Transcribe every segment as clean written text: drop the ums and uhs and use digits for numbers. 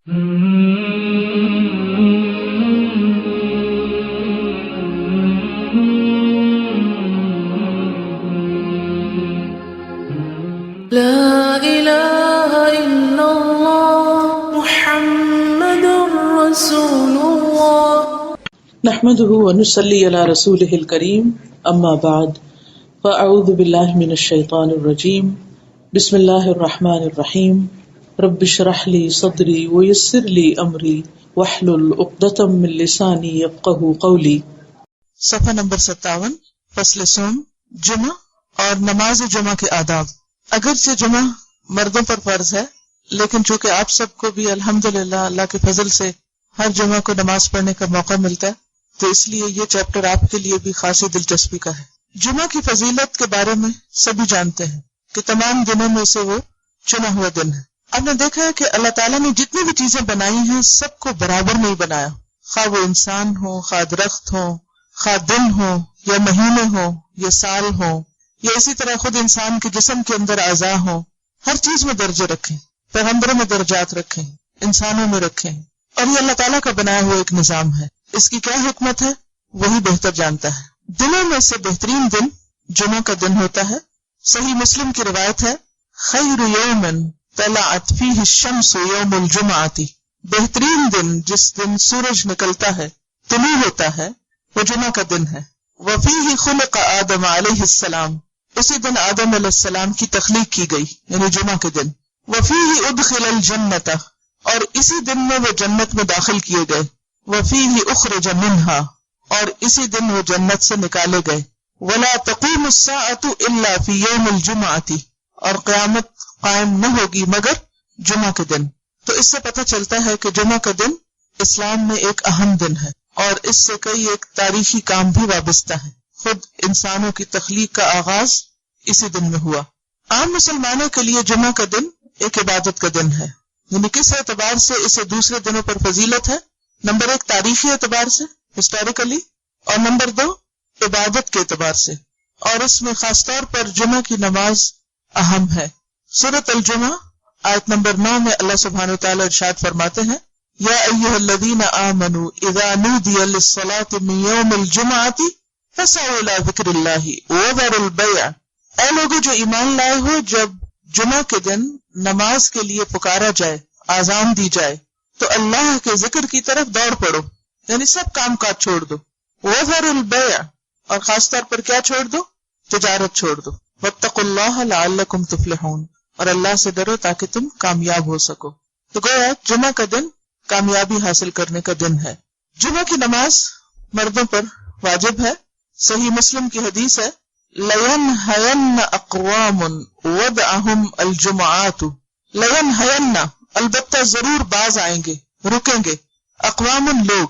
لا إله إلا الله محمد رسول الله نحمده ونصلي على رسوله الكريم أما بعد فأعوذ بالله من الشيطان الرجيم بسم الله الرحمن الرحيم رب اشرح لي صدري ويسر لي أمري واحلل عقدة من لساني يفقهوا قولي۔ صفحہ نمبر 57، فصل صوم، جمعہ اور نماز جمعہ کے آداب۔ اگرچہ جمعہ مردوں پر فرض ہے، لیکن چونکہ آپ سب کو بھی الحمدللہ اللہ کے فضل سے ہر جمعہ کو نماز پڑھنے کا موقع ملتا ہے، تو اس لیے یہ چیپٹر آپ کے لیے بھی خاصی دلچسپی کا ہے۔ جمعہ کی فضیلت کے بارے میں سبھی جانتے ہیں کہ تمام دنوں میں سے وہ چنا ہوا دن ہے۔ آپ نے دیکھا ہے کہ اللہ تعالیٰ نے جتنی بھی چیزیں بنائی ہیں سب کو برابر نہیں بنایا، خواہ وہ انسان ہو، خواہ درخت ہو، خواہ دن ہو یا مہینے ہو یا سال ہو، یا اسی طرح خود انسان کے جسم کے اندر اعضاء ہوں، ہر چیز میں درجے رکھیں، پیغمبروں میں درجات رکھیں، انسانوں میں رکھیں، اور یہ اللہ تعالیٰ کا بنایا ہوا ایک نظام ہے۔ اس کی کیا حکمت ہے وہی بہتر جانتا ہے۔ دنوں میں سے بہترین دن جمعہ کا دن ہوتا ہے۔ صحیح مسلم کی روایت ہے، خیر یوم طلعت فیہ الشمس یوم الجمعۃ، بہترین دن جس دن سورج نکلتا ہے، طلوع ہوتا ہے، وہ جمعہ کا دن ہے۔ وفیہ خلق آدم علیہ السلام، اسی دن آدم علیہ السلام کی تخلیق کی گئی، یعنی جمعہ کے دن۔ وفیہ ادخل الجنۃ، اور اسی دن میں وہ جنت میں داخل کیے گئے۔ وفیہ اخرج منہا، اور اسی دن وہ جنت سے نکالے گئے۔ ولا تقوم الساعۃ الا فی یوم الجمعۃ، اور قیامت قائم نہ ہوگی مگر جمعہ کے دن۔ تو اس سے پتہ چلتا ہے کہ جمعہ کا دن اسلام میں ایک اہم دن ہے، اور اس سے کئی ایک تاریخی کام بھی وابستہ ہے۔ خود انسانوں کی تخلیق کا آغاز اسی دن میں ہوا۔ عام مسلمانوں کے لیے جمعہ کا دن ایک عبادت کا دن ہے، یعنی کس اعتبار سے اسے دوسرے دنوں پر فضیلت ہے؟ نمبر 1 تاریخی اعتبار سے، ہسٹوریکلی، اور نمبر 2 عبادت کے اعتبار سے، اور اس میں خاص طور پر جمعہ کی نماز اہم ہے۔ سورۃ الجمعہ آیت نمبر 9 میں اللہ سبحانہ وتعالی ارشاد فرماتے ہیں، یا ایھا الذین آمنوا اذا نودی للصلاۃ من یوم الجمعۃ فاسعوا الی ذکر اللہ وذروا البیع، اے لوگوں جو ایمان لائے ہو، جب جمعہ کے دن نماز کے لیے پکارا جائے، آذان دی جائے، تو اللہ کے ذکر کی طرف دوڑ پڑو، یعنی سب کام کاج چھوڑ دو۔ وذروا البیع، اور خاص طور پر کیا چھوڑ دو؟ تجارت چھوڑ دو۔ واتقوا اللہ لعلکم تفلحون، اور اللہ سے ڈرو تاکہ تم کامیاب ہو سکو۔ تو گویا جمعہ کا دن کامیابی حاصل کرنے کا دن ہے۔ جمعہ کی نماز مردوں پر واجب ہے۔ صحیح مسلم کی حدیث ہے، لَيَنْهَيَنَّ أَقْوَامٌ وَدْعَهُمْ الْجُمَعَاتُ، لَيَنْهَيَنَّ، البتہ ضرور باز آئیں گے، رکیں گے، اقوام لوگ،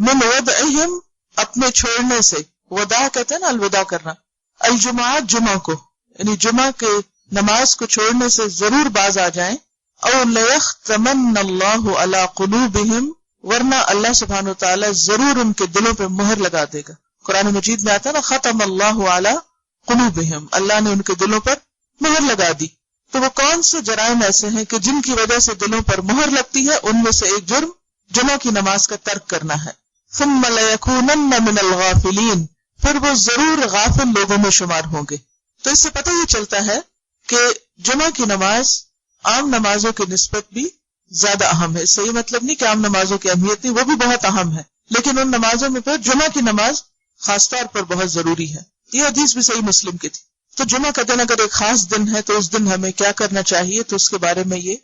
من وَدْعِهِمْ، اپنے چھوڑنے سے، وداع کہتے ہیں نا الوداع کرنا، الجمعات جمعہ کو، یعنی جمعہ کے نماز کو چھوڑنے سے ضرور باز آ جائیں۔ او لَيَخْتَمَنَّ اللَّهُ عَلَى قُلُوبِهِمْ، ورنہ اللہ سبحانہ وتعالی ضرور ان کے دلوں پہ مہر لگا دے گا۔ قرآن مجید میں آتا ہے نا، ختم اللہ علی قلوبہم، اللہ نے ان کے دلوں پر مہر لگا دی۔ تو وہ کون سے جرائم ایسے ہیں کہ جن کی وجہ سے دلوں پر مہر لگتی ہے؟ ان میں سے ایک جرم جمعہ کی نماز کا ترک کرنا ہے۔ ثم لَيَكُونَنَّ مِنَ الْغَافِلِينَ، پھر وہ ضرور غافل لوگوں میں شمار ہوں گے۔ تو اس سے پتہ یہ چلتا ہے کہ جمعہ کی نماز عام نمازوں کی نسبت بھی زیادہ اہم ہے۔ اس سے یہ مطلب نہیں کہ عام نمازوں کی اہمیت نہیں، وہ بھی بہت اہم ہے، لیکن ان نمازوں میں پھر جمعہ کی نماز خاص طور پر بہت ضروری ہے۔ یہ حدیث بھی صحیح مسلم کی تھی۔ تو جمعہ کا دن اگر ایک خاص دن ہے تو اس دن ہمیں کیا کرنا چاہیے؟ تو اس کے بارے میں یہ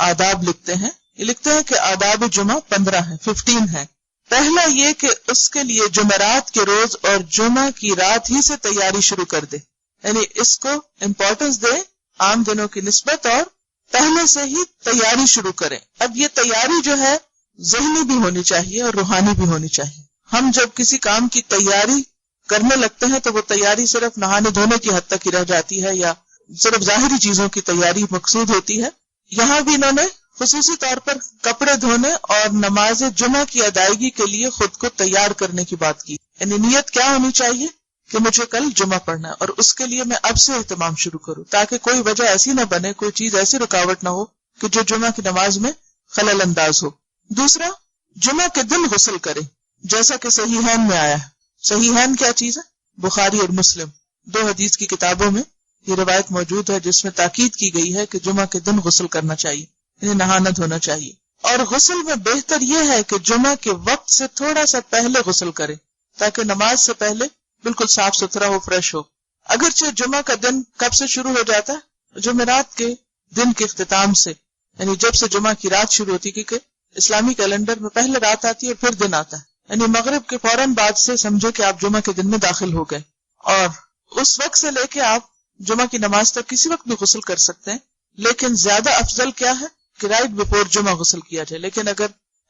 آداب لکھتے ہیں۔ یہ لکھتے ہیں کہ آداب جمعہ 15 ہیں، 15 ہیں۔ پہلا یہ کہ اس کے لیے جمعرات کے روز اور جمعہ کی رات ہی سے تیاری شروع کر دے، یعنی اس کو امپورٹنس دے عام دنوں کی نسبت، اور پہلے سے ہی تیاری شروع کریں۔ اب یہ تیاری جو ہے ذہنی بھی ہونی چاہیے اور روحانی بھی ہونی چاہیے۔ ہم جب کسی کام کی تیاری کرنے لگتے ہیں تو وہ تیاری صرف نہانے دھونے کی حد تک ہی رہ جاتی ہے، یا صرف ظاہری چیزوں کی تیاری مقصود ہوتی ہے۔ یہاں بھی انہوں نے خصوصی طور پر کپڑے دھونے اور نماز جمعہ کی ادائیگی کے لیے خود کو تیار کرنے کی بات کی، یعنی نیت کیا ہونی چاہیے کہ مجھے کل جمعہ پڑھنا ہے، اور اس کے لیے میں اب سے اہتمام شروع کروں، تاکہ کوئی وجہ ایسی نہ بنے، کوئی چیز ایسی رکاوٹ نہ ہو کہ جو جمعہ کی نماز میں خلل انداز ہو۔ دوسرا، جمعہ کے دن غسل کرے جیسا کہ صحیحین میں آیا ہے۔ صحیحین کیا چیز ہے؟ بخاری اور مسلم، 2 حدیث کی کتابوں میں یہ روایت موجود ہے جس میں تاکید کی گئی ہے کہ جمعہ کے دن غسل کرنا چاہیے، یعنی نہانا دھونا چاہیے۔ اور غسل میں بہتر یہ ہے کہ جمعہ کے وقت سے تھوڑا سا پہلے غسل کرے تاکہ نماز سے پہلے بالکل صاف ستھرا ہو، فریش ہو۔ اگرچہ جمعہ کا دن کب سے شروع ہو جاتا ہے؟ جمعرات کے دن کے اختتام سے، یعنی جب سے جمعہ کی رات شروع ہوتی، کیونکہ اسلامی کیلنڈر میں پہلے رات آتی ہے اور پھر دن آتا ہے، یعنی مغرب کے فوراً بعد سے سمجھو کہ آپ جمعہ کے دن میں داخل ہو گئے، اور اس وقت سے لے کے آپ جمعہ کی نماز تک کسی وقت بھی غسل کر سکتے ہیں، لیکن زیادہ افضل کیا ہے کہ رائٹ بفور جمعہ غسل کیا جائے۔ لیکن اگر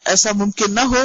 ایسا ممکن نہ ہو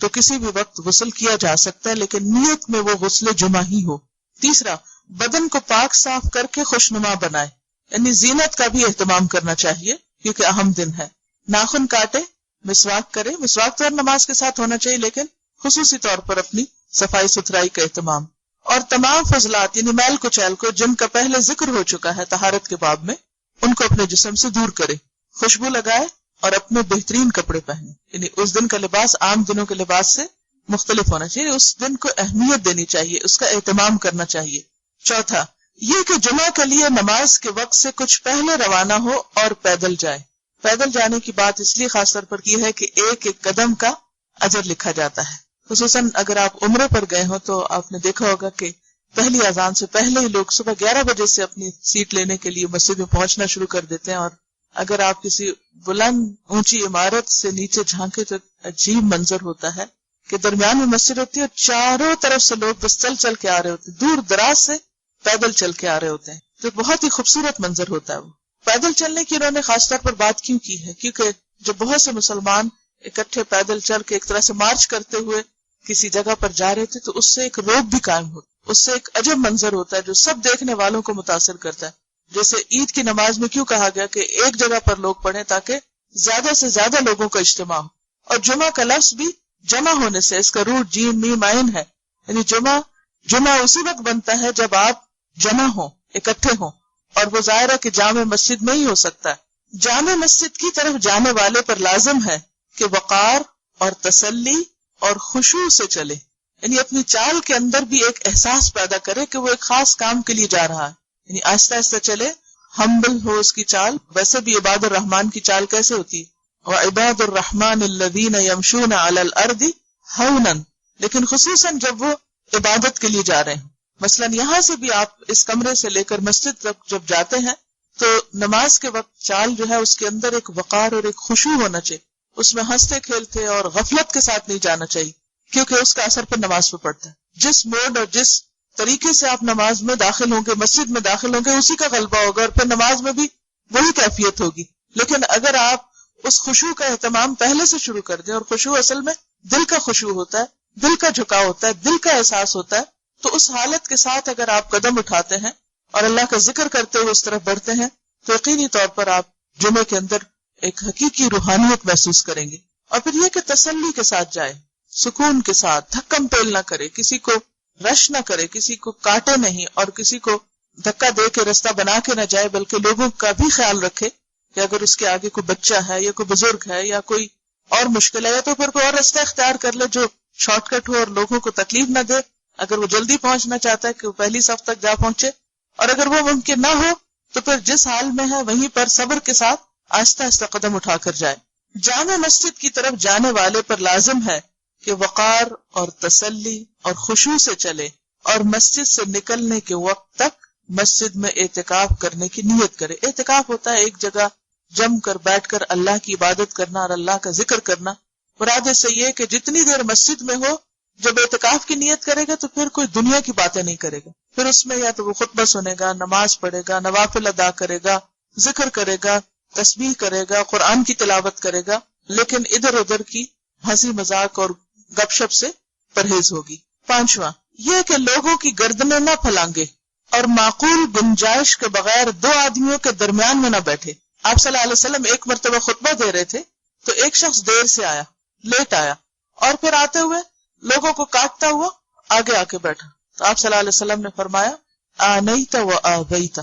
تو کسی بھی وقت غسل کیا جا سکتا ہے، لیکن نیت میں وہ غسل جمعہ ہی ہو۔ تیسرا، بدن کو پاک صاف کر کے خوشنما بنائے، یعنی زینت کا بھی اہتمام کرنا چاہیے کیونکہ اہم دن ہے۔ ناخن کاٹے، مسواک کرے، مسواک تو ہر نماز کے ساتھ ہونا چاہیے لیکن خصوصی طور پر اپنی صفائی ستھرائی کا اہتمام، اور تمام فضلات یعنی میل کچیل کو جن کا پہلے ذکر ہو چکا ہے طہارت کے باب میں، ان کو اپنے جسم سے دور کرے، خوشبو لگائے اور اپنے بہترین کپڑے پہنے، یعنی اس دن کا لباس عام دنوں کے لباس سے مختلف ہونا چاہیے، اس دن کو اہمیت دینی چاہیے، اس کا اہتمام کرنا چاہیے۔ چوتھا، یہ کہ جمعہ کے لیے نماز کے وقت سے کچھ پہلے روانہ ہو اور پیدل جائے۔ پیدل جانے کی بات اس لیے خاص طور پر کی ہے کہ ایک ایک قدم کا اجر لکھا جاتا ہے، خصوصاً اگر آپ عمرے پر گئے ہوں تو آپ نے دیکھا ہوگا کہ پہلی اذان سے پہلے ہی لوگ صبح 11 بجے سے اپنی سیٹ لینے کے لیے مسجد میں پہنچنا شروع کر دیتے ہیں، اور اگر آپ کسی بلند اونچی عمارت سے نیچے جھانکے تو عجیب منظر ہوتا ہے کہ درمیان میں مسجد ہوتی ہے اور چاروں طرف سے لوگ بس چل چل کے آ رہے ہوتے ہیں، دور دراز سے پیدل چل کے آ رہے ہوتے ہیں، تو بہت ہی خوبصورت منظر ہوتا ہے۔ وہ پیدل چلنے کی انہوں نے خاص طور پر بات کیوں کی ہے؟ کیونکہ جب بہت سے مسلمان اکٹھے پیدل چل کے ایک طرح سے مارچ کرتے ہوئے کسی جگہ پر جا رہے تھے تو اس سے ایک روب بھی قائم ہوتا، اس سے ایک عجب منظر ہوتا ہے جو سب دیکھنے والوں کو متاثر کرتا ہے۔ جیسے عید کی نماز میں کیوں کہا گیا کہ ایک جگہ پر لوگ پڑھیں تاکہ زیادہ سے زیادہ لوگوں کا اجتماع ہو، اور جمعہ کا لفظ بھی جمع ہونے سے، اس کا روٹ جیم میم عین ہے، یعنی جمعہ اسی وقت بنتا ہے جب آپ جمع ہوں، اکٹھے ہوں، اور وہ ظاہر ہے کہ جامع مسجد میں ہی ہو سکتا ہے۔ جامع مسجد کی طرف جانے والے پر لازم ہے کہ وقار اور تسلی اور خشوع سے چلے، یعنی اپنی چال کے اندر بھی ایک احساس پیدا کرے کہ وہ ایک خاص کام کے لیے جا رہا ہے، یعنی آہستہ آہستہ چلے، ہمبل ہو اس کی چال۔ ویسے بھی عباد الرحمن کی چال کیسے ہوتی ہے؟ وعباد الرحمن الذین یمشون علی الارض ہونا، لیکن خصوصاً جب وہ عبادت کے لیے جا رہے ہیں۔ مثلاً یہاں سے بھی آپ اس کمرے سے لے کر مسجد تک جب جاتے ہیں تو نماز کے وقت چال جو ہے اس کے اندر ایک وقار اور ایک خشوع ہونا چاہیے، اس میں ہنستے کھیلتے اور غفلت کے ساتھ نہیں جانا چاہیے، کیونکہ اس کا اثر پھر نماز پہ پڑتا ہے۔ جس موڈ اور جس طریقے سے آپ نماز میں داخل ہوں گے، مسجد میں داخل ہوں گے، اسی کا غلبہ ہوگا اور پھر نماز میں بھی وہی کیفیت ہوگی۔ لیکن اگر آپ اس خشوع کا اہتمام پہلے سے شروع کر دیں، اور خشوع اصل میں دل کا خشوع ہوتا ہے، دل کا جھکاؤ ہوتا ہے، دل کا احساس ہوتا ہے، تو اس حالت کے ساتھ اگر آپ قدم اٹھاتے ہیں اور اللہ کا ذکر کرتے ہوئے اس طرف بڑھتے ہیں تو یقینی طور پر آپ جمعے کے اندر ایک حقیقی روحانیت محسوس کریں گے۔ اور پھر یہ کہ تسلی کے ساتھ جائے، سکون کے ساتھ، دھکم پیل نہ کرے، کسی کو رش نہ کرے، کسی کو کاٹے نہیں اور کسی کو دھکا دے کے رستہ بنا کے نہ جائے، بلکہ لوگوں کا بھی خیال رکھے کہ اگر اس کے آگے کوئی بچہ ہے یا کوئی بزرگ ہے یا کوئی اور مشکل ہے یا تو پھر کوئی اور رستہ اختیار کر لے جو شارٹ کٹ ہو اور لوگوں کو تکلیف نہ دے۔ اگر وہ جلدی پہنچنا چاہتا ہے کہ وہ پہلی صف تک جا پہنچے، اور اگر وہ ممکن نہ ہو تو پھر جس حال میں ہے وہیں پر صبر کے ساتھ آہستہ آہستہ قدم اٹھا کر جائے۔ جامع مسجد کی طرف جانے والے پر لازم ہے کہ وقار اور تسلی اور خشوع سے چلے، اور مسجد سے نکلنے کے وقت تک مسجد میں اعتکاف کرنے کی نیت کرے۔ اعتکاف ہوتا ہے ایک جگہ جم کر بیٹھ کر اللہ کی عبادت کرنا اور اللہ کا ذکر کرنا۔ مراد سے یہ کہ جتنی دیر مسجد میں ہو، جب اعتکاف کی نیت کرے گا تو پھر کوئی دنیا کی باتیں نہیں کرے گا، پھر اس میں یا تو وہ خطبہ سنے گا، نماز پڑھے گا، نوافل ادا کرے گا، ذکر کرے گا، تسبیح کرے گا، قرآن کی تلاوت کرے گا، لیکن ادھر ادھر کی ہنسی مذاق اور گپ شپ سے پرہیز ہوگی۔ پانچواں یہ کہ لوگوں کی گردنیں نہ پھلانگے اور معقول گنجائش کے بغیر دو آدمیوں کے درمیان میں نہ بیٹھے۔ آپ صلی اللہ علیہ وسلم ایک مرتبہ خطبہ دے رہے تھے تو ایک شخص دیر سے آیا، لیٹ آیا، اور پھر آتے ہوئے لوگوں کو کاٹتا ہوا آگے آ کے بیٹھا، تو آپ صلی اللہ علیہ وسلم نے فرمایا آنیت و آبیت،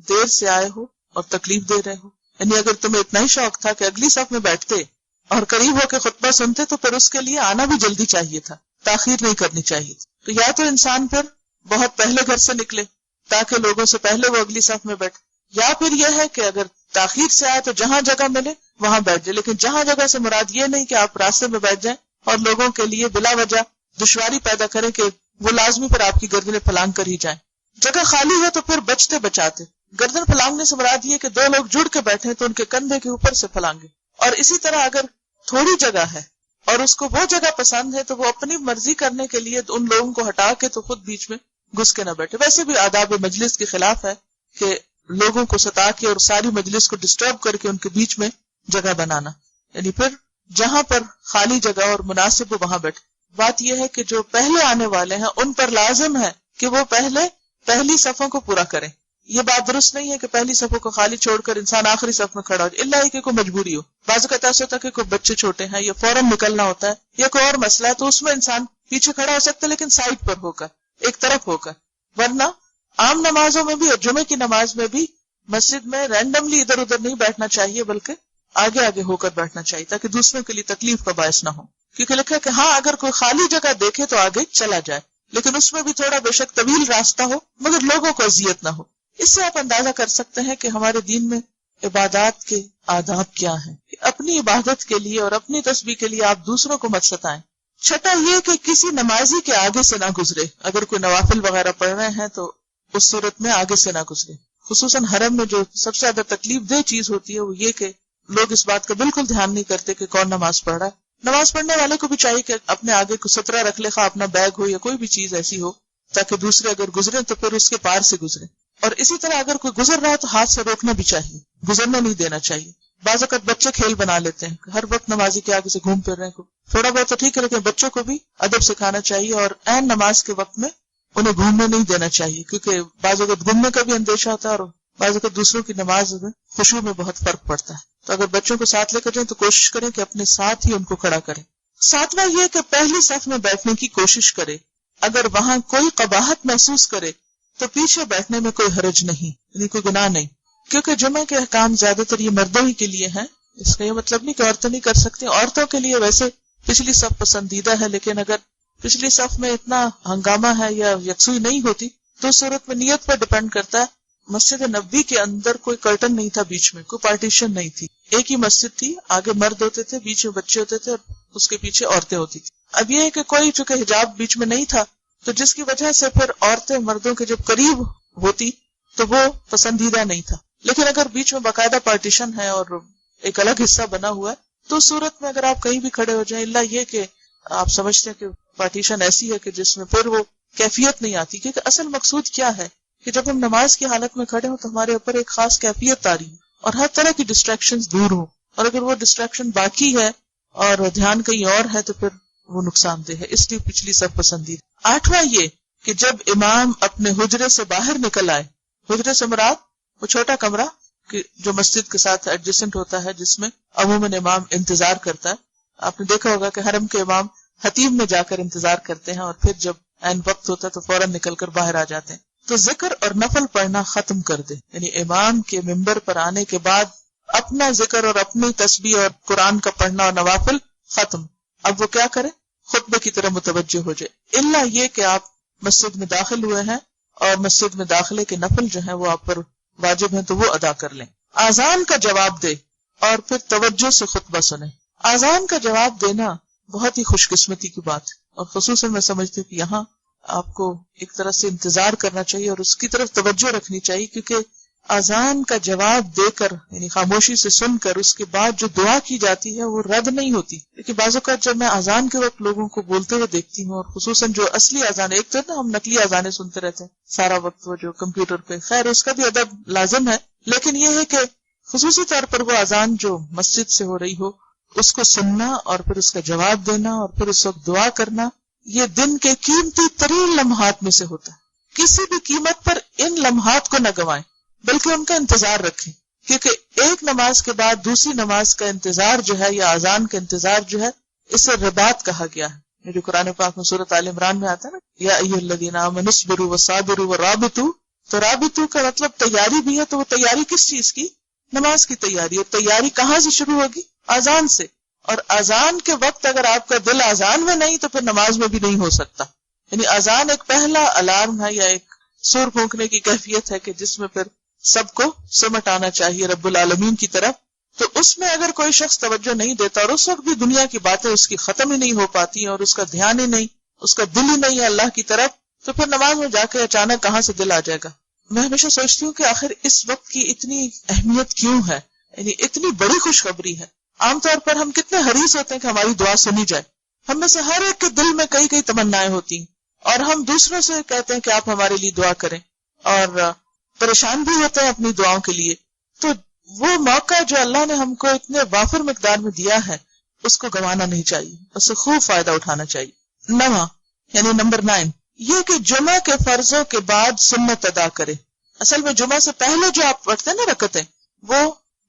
دیر سے آئے ہو اور تکلیف دے رہے ہو، یعنی اگر تمہیں اتنا ہی شوق تھا کہ اگلی صف میں بیٹھتے اور قریب ہو کے خطبہ سنتے تو پھر اس کے لیے آنا بھی جلدی چاہیے تھا، تاخیر نہیں کرنی چاہیے تھی. تو یا تو انسان پھر بہت پہلے گھر سے نکلے تاکہ لوگوں سے پہلے وہ اگلی صف میں بیٹھے، یا پھر یہ ہے کہ اگر تاخیر سے آئے تو جہاں جگہ ملے وہاں بیٹھ جائے. لیکن جہاں جگہ سے مراد یہ نہیں کہ آپ راستے میں بیٹھ جائیں اور لوگوں کے لیے بلا وجہ دشواری پیدا کریں کہ وہ لازمی پھر آپ کی گردنیں پھلانگ کر ہی جائیں. جگہ خالی ہو تو پھر بچتے بچاتے. گردن پھلانگنے سے مراد یہ کہ دو لوگ جڑ کے بیٹھے تو ان کے کندھے کے اوپر سے پھلانگے. اور اسی طرح اگر تھوڑی جگہ ہے اور اس کو وہ جگہ پسند ہے تو وہ اپنی مرضی کرنے کے لیے ان لوگوں کو ہٹا کے تو خود بیچ میں گھس کے نہ بیٹھے. ویسے بھی آداب مجلس کے خلاف ہے کہ لوگوں کو ستا کے اور ساری مجلس کو ڈسٹرب کر کے ان کے بیچ میں جگہ بنانا. یعنی پھر جہاں پر خالی جگہ اور مناسب ہو وہاں بیٹھے. بات یہ ہے کہ جو پہلے آنے والے ہیں ان پر لازم ہے کہ وہ پہلی صفوں کو پورا کریں. یہ بات درست نہیں ہے کہ پہلی صفوں کو خالی چھوڑ کر انسان آخری صف میں کھڑا ہو جائے، الا کہ کوئی مجبوری ہو. بعض اوقات ایسا ہوتا ہے کہ کوئی بچے چھوٹے ہیں یا فوراً نکلنا ہوتا ہے یا کوئی اور مسئلہ ہے تو اس میں انسان پیچھے کھڑا ہو سکتا ہے لیکن سائڈ پر ہو کر، ایک طرف ہو کر. ورنہ عام نمازوں میں بھی اور جمعے کی نماز میں بھی مسجد میں رینڈملی ادھر ادھر نہیں بیٹھنا چاہیے بلکہ آگے آگے ہو کر بیٹھنا چاہیے تاکہ دوسروں کے لیے تکلیف کا باعث نہ ہو. کیونکہ لکھا کہ ہاں اگر کوئی خالی جگہ دیکھے تو آگے چلا جائے، لیکن اس میں بھی تھوڑا بے شک طویل راستہ ہو مگر لوگوں کو اذیت نہ ہو. اس سے آپ اندازہ کر سکتے ہیں کہ ہمارے دین میں عبادات کے آداب کیا ہیں. اپنی عبادت کے لیے اور اپنی تسبیح کے لیے آپ دوسروں کو مت ستائیں. چھٹا یہ کہ کسی نمازی کے آگے سے نہ گزرے. اگر کوئی نوافل وغیرہ پڑھ رہے ہیں تو اس صورت میں آگے سے نہ گزرے. خصوصاً حرم میں جو سب سے زیادہ تکلیف دہ چیز ہوتی ہے وہ یہ کہ لوگ اس بات کا بالکل دھیان نہیں کرتے کہ کون نماز پڑھ رہا ہے. نماز پڑھنے والے کو بھی چاہیے کہ اپنے آگے کو سترہ رکھ لے، خواہ اپنا بیگ ہو یا کوئی بھی چیز ایسی ہو تاکہ دوسرے اگر گزرے تو پھر اس کے پار سے گزرے. اور اسی طرح اگر کوئی گزر رہا ہے تو ہاتھ سے روکنا بھی چاہیے، گزرنے نہیں دینا چاہیے. بعض اوقات بچے کھیل بنا لیتے ہیں، ہر وقت نمازی کے آگے سے گھوم پھر رہے ہیں. تھوڑا بہت تو ٹھیک ہے لیکن بچوں کو بھی ادب سکھانا چاہیے اور عین نماز کے وقت میں انہیں گھومنے نہیں دینا چاہیے، کیونکہ بعض اوقات گھومنے کا بھی اندیشہ ہوتا ہے اور بعض اوقات دوسروں کی نماز میں خشوع میں بہت فرق پڑتا ہے. تو اگر بچوں کو ساتھ لے کر جائیں تو کوشش کریں کہ اپنے ساتھ ہی ان کو کھڑا کریں. ساتواں یہ کہ پہلی صف میں بیٹھنے کی کوشش کرے. اگر وہاں کوئی قباحت محسوس کرے تو پیچھے بیٹھنے میں کوئی حرج نہیں، یعنی کوئی گناہ نہیں، کیونکہ جمعہ کے احکام زیادہ تر یہ مردوں ہی کے لیے ہیں. اس کا یہ مطلب نہیں کہ عورتیں نہیں کر سکتی. عورتوں کے لیے ویسے پچھلی صف پسندیدہ ہے، لیکن اگر پچھلی صف میں اتنا ہنگامہ ہے یا یکسوئی نہیں ہوتی تو اس صورت میں نیت پر ڈیپینڈ کرتا ہے. مسجد نبوی کے اندر کوئی کرٹن نہیں تھا، بیچ میں کوئی پارٹیشن نہیں تھی، ایک ہی مسجد تھی. آگے مرد ہوتے تھے، بیچ میں بچے ہوتے تھے اور اس کے پیچھے عورتیں ہوتی تھی. اب یہ ہے کہ کوئی چونکہ حجاب بیچ میں نہیں تھا تو جس کی وجہ سے پھر عورتیں مردوں کے جب قریب ہوتی تو وہ پسندیدہ نہیں تھا. لیکن اگر بیچ میں باقاعدہ پارٹیشن ہے اور ایک الگ حصہ بنا ہوا ہے تو اس صورت میں اگر آپ کہیں بھی کھڑے ہو جائیں، اللہ یہ کہ آپ سمجھتے ہیں کہ پارٹیشن ایسی ہے کہ جس میں پھر وہ کیفیت نہیں آتی. کیونکہ اصل مقصود کیا ہے کہ جب ہم نماز کی حالت میں کھڑے ہوں تو ہمارے اوپر ایک خاص کیفیت آ رہی ہے اور ہر طرح کی ڈسٹریکشنز دور ہوں. اور اگر وہ ڈسٹریکشن باقی ہے اور دھیان کہیں اور ہے تو پھر وہ نقصان دہ ہے. اس لیے پچھلی صف پسندیدہ. آٹھواں یہ کہ جب امام اپنے حجرے سے باہر نکل آئے، حجرے سے مراد وہ چھوٹا کمرہ کہ جو مسجد کے ساتھ ایڈجسنٹ ہوتا ہے جس میں عموماً امام انتظار کرتا ہے. آپ نے دیکھا ہوگا کہ حرم کے امام خطیب میں جا کر انتظار کرتے ہیں اور پھر جب عین وقت ہوتا ہے تو فوراً نکل کر باہر آ جاتے ہیں. تو ذکر اور نفل پڑھنا ختم کر دے. یعنی امام کے ممبر پر آنے کے بعد اپنا ذکر اور اپنی تسبیح اور قرآن کا پڑھنا اور نوافل ختم. اب وہ کیا کرے؟ خطبے کی طرح متوجہ ہو جائے. الا یہ کہ آپ مسجد میں داخل ہوئے ہیں اور مسجد میں داخلے کے نفل جو ہیں وہ آپ پر واجب ہیں تو وہ ادا کر لیں. اذان کا جواب دے اور پھر توجہ سے خطبہ سنیں. اذان کا جواب دینا بہت ہی خوش قسمتی کی بات ہے اور خصوصاً میں سمجھتی ہوں کہ یہاں آپ کو ایک طرح سے انتظار کرنا چاہیے اور اس کی طرف توجہ رکھنی چاہیے، کیونکہ اذان کا جواب دے کر یعنی خاموشی سے سن کر اس کے بعد جو دعا کی جاتی ہے وہ رد نہیں ہوتی. لیکن بعض اوقات جب میں اذان کے وقت لوگوں کو بولتے ہوئے دیکھتی ہوں اور خصوصاً جو اصلی اذان، ایک تو نا ہم نقلی اذانیں سنتے رہتے ہیں سارا وقت وہ جو کمپیوٹر پہ، خیر اس کا بھی ادب لازم ہے، لیکن یہ ہے کہ خصوصی طور پر وہ اذان جو مسجد سے ہو رہی ہو اس کو سننا اور پھر اس کا جواب دینا اور پھر اس وقت دعا کرنا، یہ دن کے قیمتی ترین لمحات میں سے ہوتا ہے. کسی بھی قیمت پر ان لمحات کو نہ گنوائیں بلکہ ان کا انتظار رکھیں، کیونکہ ایک نماز کے بعد دوسری نماز کا انتظار جو ہے یا اذان کا انتظار جو ہے اسے رباط کہا گیا ہے. یہ جو قرآن پاک میں سورۃ آل عمران میں آتا ہے نا، یا ایھا الذین آمنوا اصبروا وصابروا ورابطوا، تو رابطوا کا مطلب تیاری بھی ہے. تو وہ تیاری کس چیز کی؟ نماز کی تیاری. اور تیاری کہاں سے شروع ہوگی؟ اذان سے. اور اذان کے وقت اگر آپ کا دل اذان میں نہیں تو پھر نماز میں بھی نہیں ہو سکتا. یعنی اذان ایک پہلا الارم ہے یا ایک سور پھونکنے کی کیفیت ہے کہ جس میں پھر سب کو سمٹ آنا چاہیے رب العالمین کی طرف. تو اس میں اگر کوئی شخص توجہ نہیں دیتا اور اس وقت بھی دنیا کی باتیں اس کی ختم ہی نہیں ہو پاتی اور اس کا دھیان ہی نہیں، اس کا دل ہی نہیں ہے اللہ کی طرف، تو پھر نماز میں جا کے اچانک کہاں سے دل آ جائے گا. میں ہمیشہ سوچتی ہوں کہ آخر اس وقت کی اتنی اہمیت کیوں ہے، یعنی اتنی بڑی خوشخبری ہے. عام طور پر ہم کتنے حریص ہوتے ہیں کہ ہماری دعا سنی جائے. ہم میں سے ہر ایک کے دل میں کئی کئی تمنائیں ہوتی ہیں اور ہم دوسروں سے کہتے ہیں کہ آپ ہمارے لیے دعا کریں اور پریشان بھی ہوتے ہیں اپنی دعاؤں کے لیے. تو وہ موقع جو اللہ نے ہم کو اتنے وافر مقدار میں دیا ہے اس کو گنوانا نہیں چاہیے، اس سے خوب فائدہ اٹھانا چاہیے. 9 یعنی نمبر 9 یہ کہ جمعہ کے فرضوں کے بعد سنت ادا کرے. اصل میں جمعہ سے پہلے جو آپ پڑھتے ہیں نا رکعتیں، وہ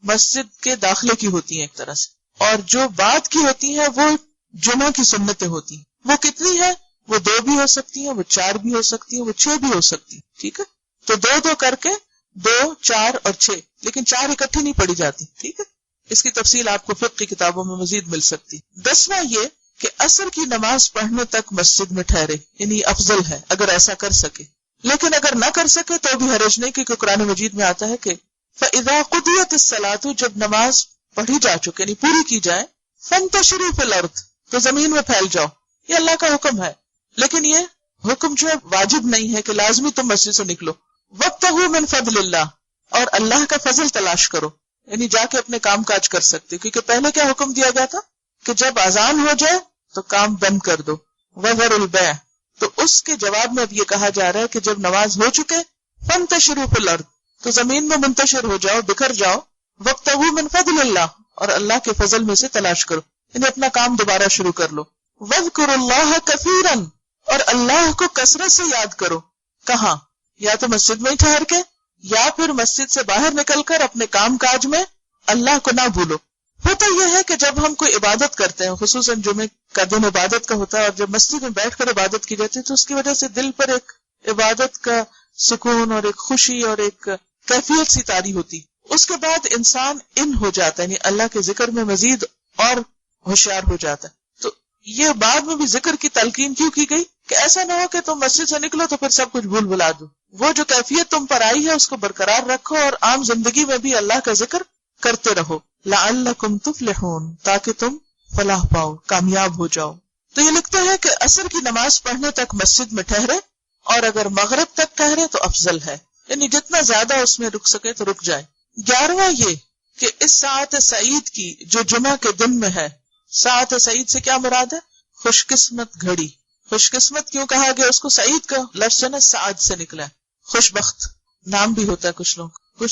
مسجد کے داخلے کی ہوتی ہیں ایک طرح سے، اور جو بعد کی ہوتی ہیں وہ جمعہ کی سنتیں ہوتی ہیں. وہ کتنی ہے؟ وہ 2 بھی ہو سکتی ہیں، وہ 4 بھی ہو سکتی ہیں، وہ 6 بھی ہو سکتی ہیں. ٹھیک ہے، تو 2 کر کے 2، 4 اور 6، لیکن 4 اکٹھی نہیں پڑھی جاتی. ٹھیک ہے، اس کی تفصیل آپ کو فقہ کی کتابوں میں مزید مل سکتی. 10واں یہ کہ عصر کی نماز پڑھنے تک مسجد میں ٹھہرے، یعنی افضل ہے اگر ایسا کر سکے. لیکن اگر نہ کر سکے تو بھی حرج نہیں، کیونکہ قرآن مجید میں آتا ہے کہ فَإِذَا قُضِيَتِ الصَّلَاةُ جب نماز پڑھی جا چکے یعنی پوری کی جائے، فَانْتَشِرُوا فِي الْأَرْضِ تو زمین میں پھیل جاؤ. یہ اللہ کا حکم ہے، لیکن یہ حکم جو ہے واجب نہیں ہے کہ لازمی تم مسجد سے نکلو. وَابْتَغُوا مِنْ فَضْلِ اللَّهِ اور اللہ کا فضل تلاش کرو، یعنی جا کے اپنے کام کاج کر سکتے. کیونکہ پہلے کیا حکم دیا گیا تھا کہ جب اذان ہو جائے تو کام بند کر دو، وَذَرُوا الْبَيْعَ. تو اس کے جواب میں اب یہ کہا جا رہا ہے کہ جب نماز ہو چکے فَانْتَشِرُوا فِي الْأَرْضِ تو زمین میں منتشر ہو جاؤ، بکھر جاؤ. وَابْتَغُوا مِنْ فَضْلِ اللَّهِ اور اللہ کے فضل میں سے تلاش کرو، یعنی اپنا کام دوبارہ شروع کر لو. وَاذْكُرُوا اللَّهَ كَثِيرًا اور اللہ کو کثرت سے یاد کرو. کہاں؟ یا تو مسجد میں ہی ٹھہر کے یا پھر مسجد سے باہر نکل کر اپنے کام کاج میں اللہ کو نہ بھولو. ہوتا یہ ہے کہ جب ہم کوئی عبادت کرتے ہیں، خصوصاً جمعہ کا دن عبادت کا ہوتا ہے، اور جب مسجد میں بیٹھ کر عبادت کی جاتی ہے تو اس کی وجہ سے دل پر ایک عبادت کا سکون اور ایک خوشی اور ایک کیفیت سی طاری ہوتی. اس کے بعد انسان ہو جاتا ہے، یعنی اللہ کے ذکر میں مزید اور ہوشیار ہو جاتا ہے. تو یہ بعد میں بھی ذکر کی تلقین کیوں کی گئی کہ ایسا نہ ہو کہ تم مسجد سے نکلو تو پھر سب کچھ بھول بھلا دو. وہ جو کیفیت تم پر آئی ہے اس کو برقرار رکھو اور عام زندگی میں بھی اللہ کا ذکر کرتے رہو. لعلکم تفلحون تاکہ تم فلاح پاؤ، کامیاب ہو جاؤ. تو یہ لکھتے ہیں کہ عصر کی نماز پڑھنے تک مسجد میں ٹھہرے، اور اگر مغرب تک ٹھہرے تو افضل ہے، یعنی جتنا زیادہ اس میں رک سکے تو رک جائے. 11واں یہ کہ اس ساعت سعید کی جو جمعہ کے دن میں ہے، ساعت سعید سے کیا مراد ہے؟ خوش قسمت گھڑی. خوش قسمت کیوں کہا گیا اس کو؟ سعید کا لفظ ہے نا سعد سے نکلا ہے. خوش بخت نام بھی ہوتا ہے کچھ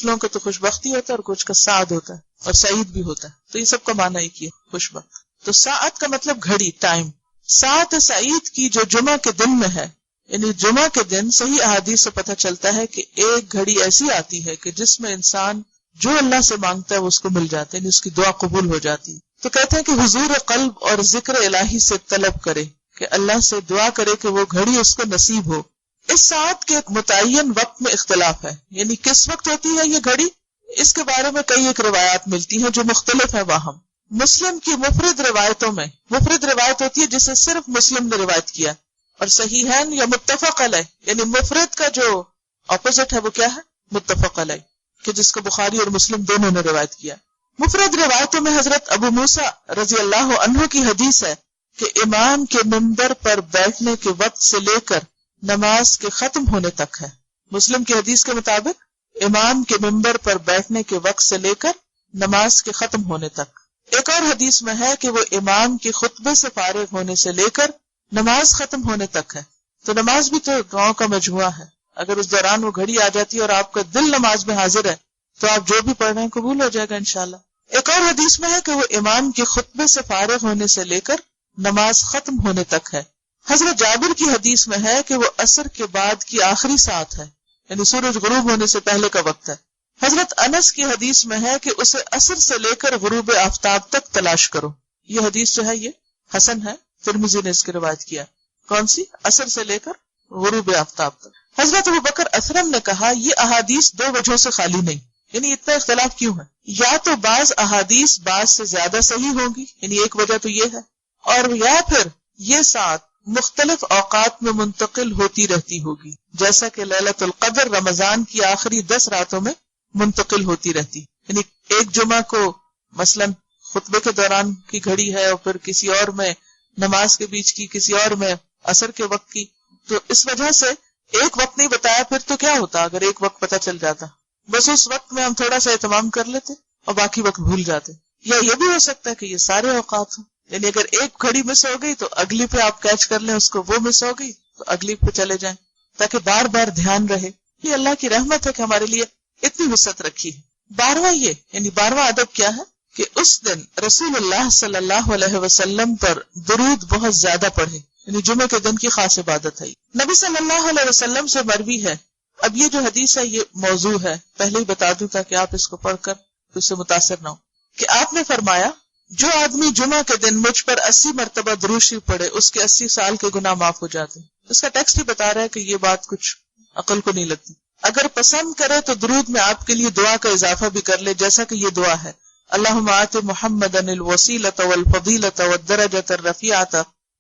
لوگوں کا تو خوش بختی ہوتا ہے اور کچھ کا سعد ہوتا ہے اور سعید بھی ہوتا ہے. تو یہ سب کا معنی ایک ہی ہے، خوش بخت. تو ساعت کا مطلب گھڑی، ٹائم. ساعت سعید کی جو جمعہ کے دن میں ہے، یعنی جمعہ کے دن صحیح احادیث سے پتہ چلتا ہے کہ ایک گھڑی ایسی آتی ہے کہ جس میں انسان جو اللہ سے مانگتا ہے وہ اس کو مل جاتا ہے، یعنی اس کی دعا قبول ہو جاتی. تو کہتے ہیں کہ حضور قلب اور ذکر الہی سے طلب کرے، کہ اللہ سے دعا کرے کہ وہ گھڑی اس کو نصیب ہو. اس ساعت کے ایک متعین وقت میں اختلاف ہے، یعنی کس وقت ہوتی ہے یہ گھڑی، اس کے بارے میں کئی ایک روایات ملتی ہیں جو مختلف ہیں. واہم مسلم کی مفرد روایتوں میں، مفرد روایت ہوتی ہے جسے صرف مسلم نے روایت کیا، اور صحیحین یا متفق علیہ، یعنی مفرد کا جو اپوزٹ ہے وہ کیا ہے؟ متفق علیہ، کہ جس کو بخاری اور مسلم دونوں نے روایت کیا. مفرد روایتوں میں حضرت ابو موسیٰ رضی اللہ عنہ کی حدیث ہے کہ امام کے منبر پر بیٹھنے کے وقت سے لے کر نماز کے ختم ہونے تک ہے. مسلم کی حدیث کے مطابق امام کے منبر پر بیٹھنے کے وقت سے لے کر نماز کے ختم ہونے تک. ایک اور حدیث میں ہے کہ وہ امام کے خطبے سے فارغ ہونے سے لے کر نماز ختم ہونے تک ہے. تو نماز بھی تو دعاؤں کا مجموعہ ہے. اگر اس دوران وہ گھڑی آ جاتی ہے اور آپ کا دل نماز میں حاضر ہے تو آپ جو بھی پڑھ رہے ہیں قبول ہو جائے گا انشاءاللہ. ایک اور حدیث میں ہے کہ وہ امام کے خطبے سے فارغ ہونے سے لے کر نماز ختم ہونے تک ہے. حضرت جابر کی حدیث میں ہے کہ وہ عصر کے بعد کی آخری ساعت ہے، یعنی سورج غروب ہونے سے پہلے کا وقت ہے. حضرت انس کی حدیث میں ہے کہ اسے عصر سے لے کر غروب آفتاب تک تلاش کرو. یہ حدیث جو ہے یہ حسن ہے، ترمذی نے اس کی روایت کیا. کون سی؟ عصر سے لے کر غروب آفتاب تک. حضرت ابوبکر اسرم نے کہا یہ احادیث 2 وجہوں سے خالی نہیں. یعنی اتنا اختلاف کیوں ہے؟ یا تو بعض احادیث بعض سے زیادہ صحیح ہوں گی، یعنی ایک وجہ تو یہ ہے، اور یا پھر یہ ساتھ مختلف اوقات میں منتقل ہوتی رہتی ہوگی، جیسا کہ لیلۃ القدر رمضان کی آخری 10 راتوں میں منتقل ہوتی رہتی، یعنی ایک جمعہ کو مثلا خطبے کے دوران کی گھڑی ہے اور پھر کسی اور میں نماز کے بیچ کی، کسی اور میں عصر کے وقت کی، تو اس وجہ سے ایک وقت نہیں بتایا، پھر تو کیا ہوتا اگر ایک وقت پتہ چل جاتا، بس اس وقت میں ہم تھوڑا سا اہتمام کر لیتے اور باقی وقت بھول جاتے. یا یہ بھی ہو سکتا ہے کہ یہ سارے اوقات ہوں، یعنی اگر ایک گھڑی مس ہو گئی تو اگلی پہ آپ کیچ کر لیں اس کو، وہ مس ہو گئی تو اگلی پہ چلے جائیں، تاکہ بار بار دھیان رہے. یہ اللہ کی رحمت ہے کہ ہمارے لیے اتنی وسعت رکھی ہے. 12واں یہ یعنی 12واں ادب کیا ہے کہ اس دن رسول اللہ صلی اللہ علیہ وسلم پر درود بہت زیادہ پڑھے، یعنی جمعہ کے دن کی خاص عبادت ہے. نبی صلی اللہ علیہ وسلم سے مروی ہے. اب یہ جو حدیث ہے یہ موضوع ہے، پہلے ہی بتا دوں تاکہ آپ اس کو پڑھ کر اس سے متاثر نہ ہو، کہ آپ نے فرمایا جو آدمی جمعہ کے دن مجھ پر 80 مرتبہ درود شریف پڑھے اس کے 80 سال کے گناہ معاف ہو جاتے ہیں. اس کا ٹیکسٹ ہی بتا رہا ہے کہ یہ بات کچھ عقل کو نہیں لگتی. اگر پسند کرے تو درود میں آپ کے لیے دعا کا اضافہ بھی کر لے، جیسا کہ یہ دعا ہے: اللہم آت محمدا الوسیلۃ والفضیلۃ والدرجۃ الرفیعۃ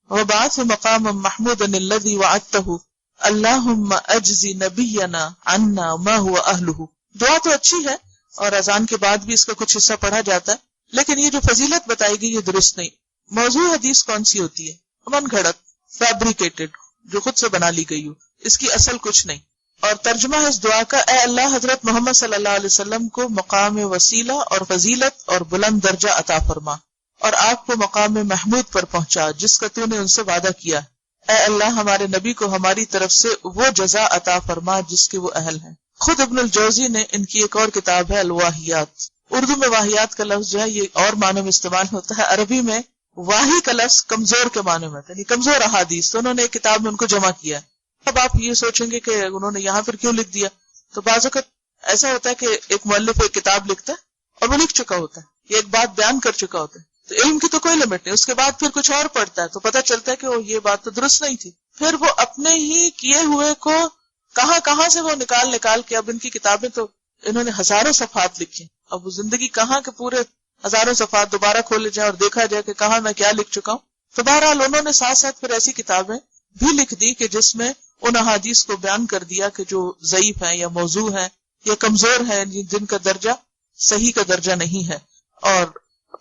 وابعثہ مقاما محمودا الذی وعدتہ اللہم اجزی نبینا عنا ما هو اہلہ. دعا تو اچھی ہے اور اذان کے بعد بھی اس کا کچھ حصہ پڑھا جاتا ہے، لیکن یہ جو فضیلت بتائی گئی یہ درست نہیں. موضوع حدیث کون سی ہوتی ہے؟ من گھڑت، فیبریکیٹڈ، جو خود سے بنا لی گئی ہو، اس کی اصل کچھ نہیں. اور ترجمہ ہے اس دعا کا: اے اللہ حضرت محمد صلی اللہ علیہ وسلم کو مقام وسیلہ اور فضیلت اور بلند درجہ عطا فرما، اور آپ کو مقام محمود پر پہنچا جس کا تو نے ان سے وعدہ کیا. اے اللہ ہمارے نبی کو ہماری طرف سے وہ جزا عطا فرما جس کے وہ اہل ہیں. خود ابن الجوزی نے ان کی ایک اور کتاب ہے الواہیات. اردو میں واہیات کا لفظ جو ہے یہ اور معنوں میں استعمال ہوتا ہے، عربی میں واہی کا لفظ کمزور کے معنوں میں، یعنی کمزور احادیث. تو انہوں نے ایک کتاب میں ان کو جمع کیا ہے. اب آپ یہ سوچیں گے کہ انہوں نے یہاں پھر کیوں لکھ دیا، تو بعض اوقات ایسا ہوتا ہے کہ ایک مؤلف ایک کتاب لکھتا ہے اور وہ لکھ چکا ہوتا ہے، یہ ایک بات بیان کر چکا ہوتا ہے، تو علم کی تو کوئی لمٹ نہیں، اس کے بعد پھر کچھ اور پڑھتا ہے تو پتہ چلتا ہے کہ وہ یہ بات تو درست نہیں تھی. پھر وہ اپنے ہی کیے ہوئے کو کہاں سے وہ نکال کے، اب ان کی کتابیں تو انہوں نے ہزاروں صفحات لکھی، اب وہ زندگی کہاں کے پورے ہزاروں صفحات دوبارہ کھولے جائیں اور دیکھا جائے کہ کہاں میں کیا لکھ چکا ہوں. تو بہرحال انہوں نے ساتھ ساتھ پھر ایسی کتابیں بھی لکھ دی کہ جس میں ان احادیث کو بیان کر دیا کہ جو ضعیف ہیں یا موضوع ہیں یا کمزور ہیں، جن کا درجہ صحیح کا درجہ نہیں ہے. اور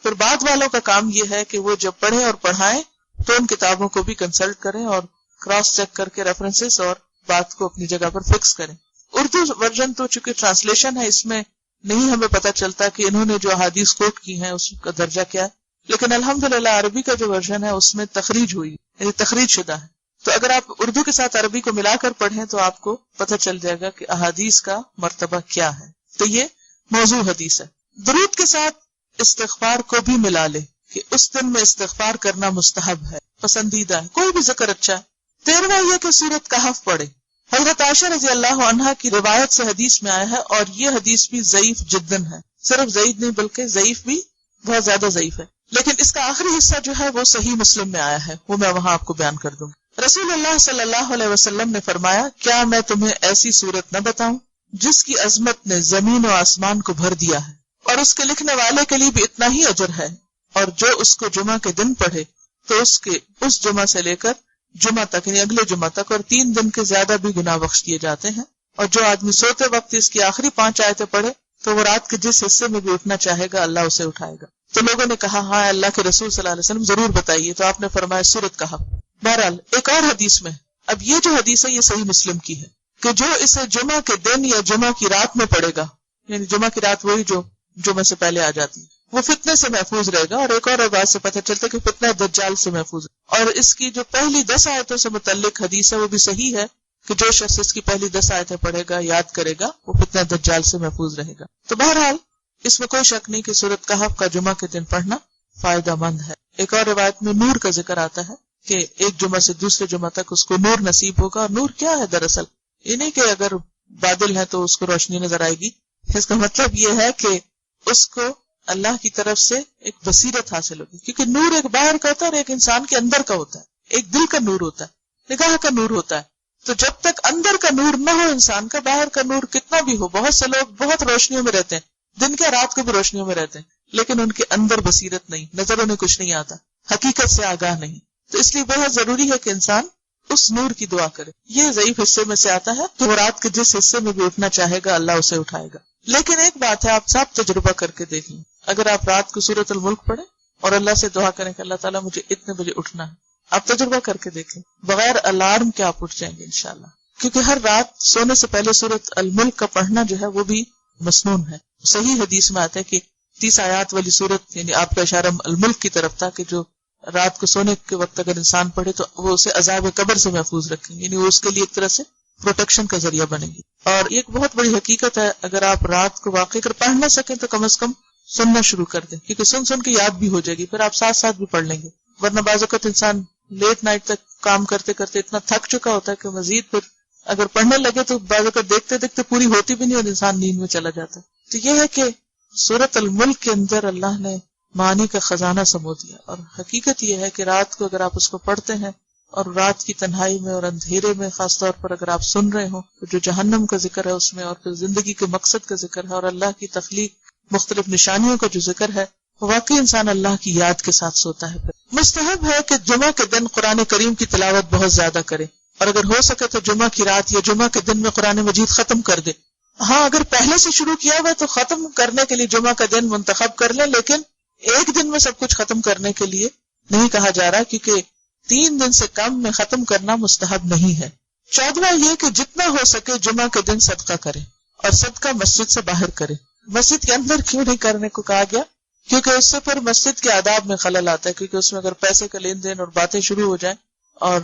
پھر بعد والوں کا کام یہ ہے کہ وہ جب پڑھیں اور پڑھائیں تو ان کتابوں کو بھی کنسلٹ کریں اور کراس چیک کر کے ریفرنسز اور بات کو اپنی جگہ پر فکس کریں. اردو ورژن تو چونکہ ٹرانسلیشن ہے، اس میں نہیں ہمیں پتہ چلتا کہ انہوں نے جو احادیث کوٹ کی ہیں اس کا درجہ کیا ہے، لیکن الحمدللہ عربی کا جو ورژن ہے اس میں تخریج ہوئی، یعنی تخریج شدہ ہے. تو اگر آپ اردو کے ساتھ عربی کو ملا کر پڑھیں تو آپ کو پتہ چل جائے گا کہ احادیث کا مرتبہ کیا ہے. تو یہ موضوع حدیث ہے. درود کے ساتھ استغفار کو بھی ملا لے کہ اس دن میں استغفار کرنا مستحب ہے، پسندیدہ ہے، کوئی بھی ذکر اچھا ہے. 13واں یہ کہ سورۃ کہف پڑھے. حضرت عائشہ رضی اللہ عنہا کی روایت سے حدیث میں آیا ہے، اور یہ حدیث بھی ضعیف جداً ہے، صرف ضعیف نہیں بلکہ ضعیف بھی بہت زیادہ ضعیف ہے، لیکن اس کا آخری حصہ جو ہے وہ صحیح مسلم میں آیا ہے، وہ میں وہاں آپ کو بیان کر دوں گا. رسول اللہ صلی اللہ علیہ وسلم نے فرمایا: کیا میں تمہیں ایسی صورت نہ بتاؤں جس کی عظمت نے زمین و آسمان کو بھر دیا ہے، اور اس کے لکھنے والے کے لیے بھی اتنا ہی اجر ہے، اور جو اس کو جمعہ کے دن پڑھے تو اس جمعہ سے لے کر جمعہ تک، یعنی اگلے جمعہ تک، اور 3 دن کے زیادہ بھی گناہ بخش دیے جاتے ہیں. اور جو آدمی سوتے وقت اس کی آخری 5 آیتیں پڑھے تو وہ رات کے جس حصے میں بھی اٹھنا چاہے گا اللہ اسے اٹھائے گا. تو لوگوں نے کہا ہاں اللہ کے رسول صلی اللہ علیہ وسلم ضرور بتائیے، تو آپ نے فرمایا سورۃ کہف. بہرحال ایک اور حدیث میں، اب یہ جو حدیث ہے یہ صحیح مسلم کی ہے، کہ جو اسے جمعہ کے دن یا جمعہ کی رات میں پڑھے گا، یعنی جمعہ کی رات وہی جو جمعہ سے پہلے آ جاتی ہے، وہ فتنے سے محفوظ رہے گا. اور ایک اور بات سے پتہ چلتا ہے کہ فتنہ دجال سے محفوظ ہے. اور اس کی جو پہلی 10 آیتوں سے متعلق حدیث ہے وہ بھی صحیح ہے کہ جو شخص اس کی پہلی 10 آیتیں پڑھے گا، یاد کرے گا، وہ فتنہ دجال سے محفوظ رہے گا. تو بہرحال اس میں کوئی شک نہیں کہ سورۃ کہف کا جمعہ کے دن پڑھنا فائدہ مند ہے. ایک اور روایت میں نور کا ذکر آتا ہے کہ ایک جمعہ سے دوسرے جمعہ تک اس کو نور نصیب ہوگا. اور نور کیا ہے دراصل؟ یہ نہیں کہ اگر بادل ہے تو اس کو روشنی نظر آئے گی، اس کا مطلب یہ ہے کہ اس کو اللہ کی طرف سے ایک بصیرت حاصل ہوگی، کیونکہ نور ایک باہر کا ہوتا ہے اور ایک انسان کے اندر کا ہوتا ہے. ایک دل کا نور ہوتا ہے، نگاہ کا نور ہوتا ہے. تو جب تک اندر کا نور نہ ہو انسان کا، باہر کا نور کتنا بھی ہو، بہت سے لوگ بہت روشنیوں میں رہتے ہیں، دن کے رات کو بھی روشنیوں میں رہتے ہیں، لیکن ان کے اندر بصیرت نہیں، نظروں میں کچھ نہیں آتا، حقیقت سے آگاہ نہیں. تو اس لیے بہت ضروری ہے کہ انسان اس نور کی دعا کرے. یہ ضعیف حصے میں سے آتا ہے کہ وہ رات کے جس حصے میں بھی اٹھنا چاہے گا اللہ اسے اٹھائے گا. لیکن ایک بات ہے، آپ صاحب تجربہ کر کے دیکھ لیں. اگر آپ رات کو سورۃ الملک پڑھیں اور اللہ سے دعا کریں کہ اللہ تعالیٰ مجھے اتنے بجے اٹھنا ہے، آپ تجربہ کر کے دیکھیں بغیر الارم کے آپ اٹھ جائیں گے انشاءاللہ. کیونکہ ہر رات سونے سے پہلے سورۃ الملک کا پڑھنا جو ہے وہ بھی مسنون ہے. صحیح حدیث میں آتا ہے کہ 30 آیات والی سورت، یعنی آپ کا اشارہ الملک کی طرف تھا، کہ جو رات کو سونے کے وقت اگر انسان پڑھے تو وہ اسے عذاب قبر سے محفوظ رکھیں گے، یعنی وہ اس کے لیے ایک طرح سے پروٹیکشن کا ذریعہ بنے گی. اور ایک بہت بڑی حقیقت ہے، اگر آپ رات کو واقعی اگر پڑھ نہ سکیں تو کم از کم سننا شروع کر دیں، کیونکہ سن سن کے یاد بھی ہو جائے گی، پھر آپ ساتھ ساتھ بھی پڑھ لیں گے. ورنہ بعض اوقات انسان لیٹ نائٹ تک کام کرتے کرتے اتنا تھک چکا ہوتا ہے کہ مزید پھر اگر پڑھنے لگے تو بعض اوقات دیکھتے دیکھتے پوری ہوتی بھی نہیں اور انسان نیند میں چلا جاتا ہے. تو یہ ہے کہ سورۃ الملک کے اندر اللہ نے معانی کا خزانہ سمو دیا. اور حقیقت یہ ہے کہ رات کو اگر آپ اس کو پڑھتے ہیں اور رات کی تنہائی میں اور اندھیرے میں خاص طور پر اگر آپ سن رہے ہوں تو جو جہنم کا ذکر ہے اس میں، اور پھر زندگی کے مقصد کا ذکر ہے اور اللہ کی تخلیق مختلف نشانیوں کا جو ذکر ہے، واقعی انسان اللہ کی یاد کے ساتھ سوتا ہے. مستحب ہے کہ جمعہ کے دن قرآن کریم کی تلاوت بہت زیادہ کرے، اور اگر ہو سکے تو جمعہ کی رات یا جمعہ کے دن میں قرآن مجید ختم کر دے. ہاں اگر پہلے سے شروع کیا ہوا تو ختم کرنے کے لیے جمعہ کا دن منتخب کر لیں، لیکن ایک دن میں سب کچھ ختم کرنے کے لیے نہیں کہا جا رہا، کیونکہ 3 دن سے کم میں ختم کرنا مستحب نہیں ہے. 14واں یہ کہ جتنا ہو سکے جمعہ کے دن صدقہ کرے، اور صدقہ مسجد سے باہر کرے. مسجد کے اندر کیوں نہیں کرنے کو کہا گیا؟ کیونکہ اس سے پھر مسجد کے آداب میں خلل آتا ہے، کیونکہ اس میں اگر پیسے کا لین دین اور باتیں شروع ہو جائیں اور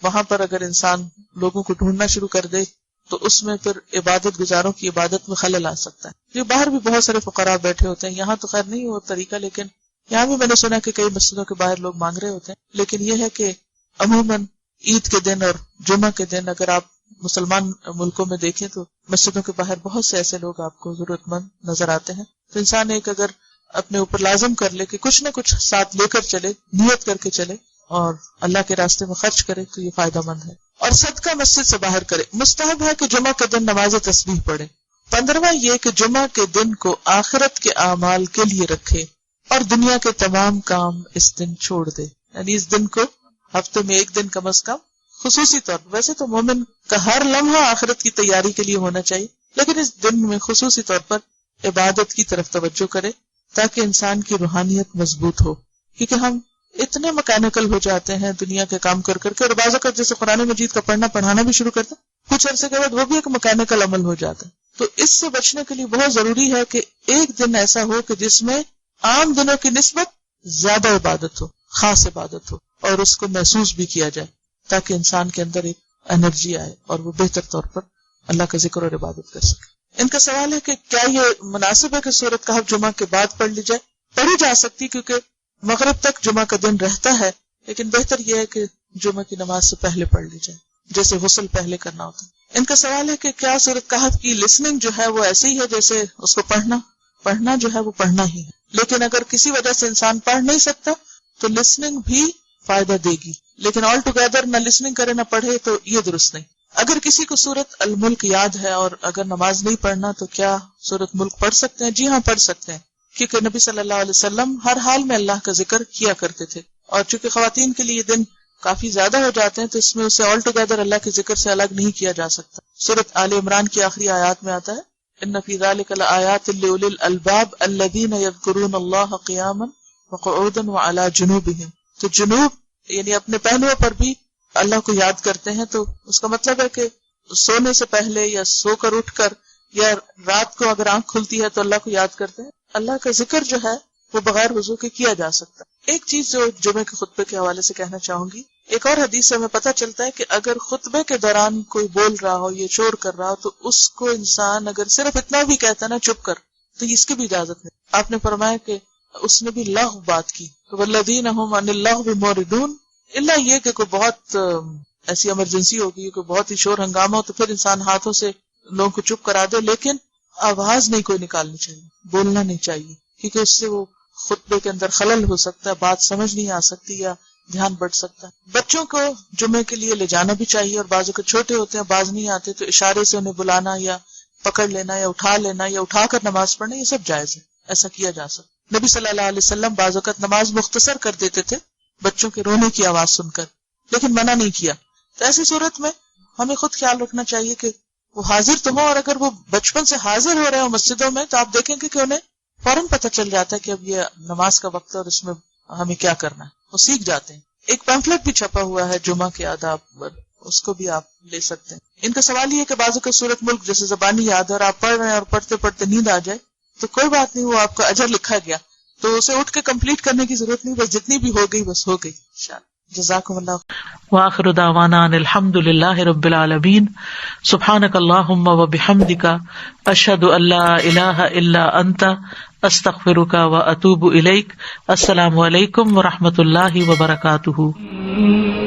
وہاں پر اگر انسان لوگوں کو ڈھونڈنا شروع کر دے تو اس میں پھر عبادت گزاروں کی عبادت میں خلل آ سکتا ہے. یہ باہر بھی بہت سارے فقراء بیٹھے ہوتے ہیں، یہاں تو خیر نہیں وہ طریقہ، لیکن یہاں بھی میں نے سنا کہ کئی مسجدوں کے باہر لوگ مانگ رہے ہوتے ہیں. لیکن یہ ہے کہ عموماً عید کے دن اور جمعہ کے دن اگر آپ مسلمان ملکوں میں دیکھیں تو مسجدوں کے باہر بہت سے ایسے لوگ آپ کو ضرورت مند نظر آتے ہیں. تو انسان ایک اگر اپنے اوپر لازم کر لے کہ کچھ نہ کچھ ساتھ لے کر چلے، نیت کر کے چلے اور اللہ کے راستے میں خرچ کرے تو یہ فائدہ مند ہے. اور صدقہ مسجد سے باہر کرے. مستحب ہے کہ جمعہ کے دن نماز تسبیح پڑھے. 15واں یہ کہ جمعہ کے دن کو آخرت کے اعمال کے لیے رکھے اور دنیا کے تمام کام اس دن چھوڑ دے. یعنی اس دن کو ہفتے میں ایک دن کم از کم خصوصی طور پر، ویسے تو مومن کا ہر لمحہ آخرت کی تیاری کے لیے ہونا چاہیے، لیکن اس دن میں خصوصی طور پر عبادت کی طرف توجہ کرے تاکہ انسان کی روحانیت مضبوط ہو. کیونکہ ہم اتنے مکینیکل ہو جاتے ہیں دنیا کے کام کر کر کے، اور بعض اوقات جیسے قرآن مجید کا پڑھنا پڑھانا بھی شروع کرتے ہیں، کچھ عرصے کے بعد وہ بھی ایک مکینیکل عمل ہو جاتا ہے. تو اس سے بچنے کے لیے بہت ضروری ہے کہ ایک دن ایسا ہو کہ جس میں عام دنوں کی نسبت زیادہ عبادت ہو، خاص عبادت ہو، اور اس کو محسوس بھی کیا جائے تاکہ انسان کے اندر ایک انرجی آئے اور وہ بہتر طور پر اللہ کا ذکر اور عبادت کر سکے. ان کا سوال ہے کہ کیا یہ مناسب ہے کہ سورۃ کہف جمعہ کے بعد پڑھ لی جائے؟ پڑھی جا سکتی، کیونکہ مغرب تک جمعہ کا دن رہتا ہے، لیکن بہتر یہ ہے کہ جمعہ کی نماز سے پہلے پڑھ لی جائے، جیسے غسل پہلے کرنا ہوتا ہے. ان کا سوال ہے کہ کیا سورۃ کہف کی لسننگ جو ہے وہ ایسی ہے جیسے اس کو پڑھنا جو ہے وہ پڑھنا ہی ہے، لیکن اگر کسی وجہ سے انسان پڑھ نہیں سکتا تو لسننگ بھی فائدہ دے گی، لیکن آل ٹوگیدر نہ لسننگ کرے نہ پڑھے تو یہ درست نہیں. اگر کسی کو سورۃ الملک یاد ہے اور اگر نماز نہیں پڑھنا تو کیا سورۃ ملک پڑھ سکتے ہیں؟ جی ہاں پڑھ سکتے ہیں، کیونکہ نبی صلی اللہ علیہ وسلم ہر حال میں اللہ کا ذکر کیا کرتے تھے، اور چونکہ خواتین کے لیے دن کافی زیادہ ہو جاتے ہیں تو اس میں اسے آل ٹوگیدر اللہ کے ذکر سے الگ نہیں کیا جا سکتا. سورۃ آل عمران کی آخری آیات میں آتا ہے ان فی ذلک لآیات لأولی الالباب الذین یذکرون اللہ قیاما وقعودا وعلی جنوبہم. تو جنوب یعنی اپنے پہلوؤں پر بھی اللہ کو یاد کرتے ہیں، تو اس کا مطلب ہے کہ سونے سے پہلے یا سو کر اٹھ کر یا رات کو اگر آنکھ کھلتی ہے تو اللہ کو یاد کرتے ہیں. اللہ کا ذکر جو ہے وہ بغیر وضو کے کیا جا سکتا ہے. ایک چیز جو جمعے کے خطبے کے حوالے سے کہنا چاہوں گی، ایک اور حدیث سے ہمیں پتہ چلتا ہے کہ اگر خطبے کے دوران کوئی بول رہا ہو یا شور کر رہا ہو تو اس کو انسان اگر صرف اتنا بھی کہتا ہے نا چپ کر، تو اس کی بھی اجازت نہیں. آپ نے فرمایا کہ اس نے بھی لغو بات کی، والذین هم عن اللغو معرضون، الا یہ کہ کوئی بہت ایسی ایمرجنسی ہوگی، کوئی بہت ہی شور ہنگامہ ہو تو پھر انسان ہاتھوں سے لوگوں کو چپ کرا دے، لیکن آواز نہیں کوئی نکالنی چاہیے، بولنا نہیں چاہیے، کیونکہ اس سے وہ خطبے کے اندر خلل ہو سکتا ہے، بات سمجھ نہیں آ سکتی یا دھیان بڑھ سکتا ہے. بچوں کو جمعے کے لیے لے جانا بھی چاہیے، اور بعضوں کے چھوٹے ہوتے ہیں، باز نہیں آتے، تو اشارے سے انہیں بلانا یا پکڑ لینا یا اٹھا لینا یا اٹھا کر نماز پڑھنا، یہ سب جائز ہے، ایسا کیا جا سکتا. نبی صلی اللہ علیہ وسلم بعض اوقات نماز مختصر کر دیتے تھے بچوں کے رونے کی آواز سن کر، لیکن منع نہیں کیا. تو ایسی صورت میں ہمیں خود خیال رکھنا چاہیے کہ وہ حاضر تو ہو، اور اگر وہ بچپن سے حاضر ہو رہے ہوں مسجدوں میں تو آپ دیکھیں گے کہ انہیں فوراً پتہ چل جاتا ہے کہ اب یہ نماز کا وقت ہے اور اس میں ہمیں کیا کرنا ہے، وہ سیکھ جاتے ہیں. ایک پیمفلیٹ بھی چھپا ہوا ہے جمعہ کے آداب پر، اس کو بھی آپ لے سکتے ہیں. ان کا سوال یہ ہے کہ بعضوں کا صورت ملک جیسے زبانی یاد ہے اور آپ پڑھ رہے ہیں اور پڑھتے پڑھتے نیند آ جائے تو کوئی بات نہیں، وہ آپ کا اجر لکھا گیا، تو اسے اٹھ کے کمپلیٹ کرنے کی ضرورت نہیں، بس جتنی بھی ہو گئی بس ہو گئی انشاءاللہ. جزاکم اللہ. وآخر دعوانا ان الحمد للہ رب العالمین. سبحانک اللہم وبحمدک، اشہد ان لا الہ الا انت، استغفرک واتوب الیک. السلام علیکم ورحمۃ اللہ وبرکاتہ.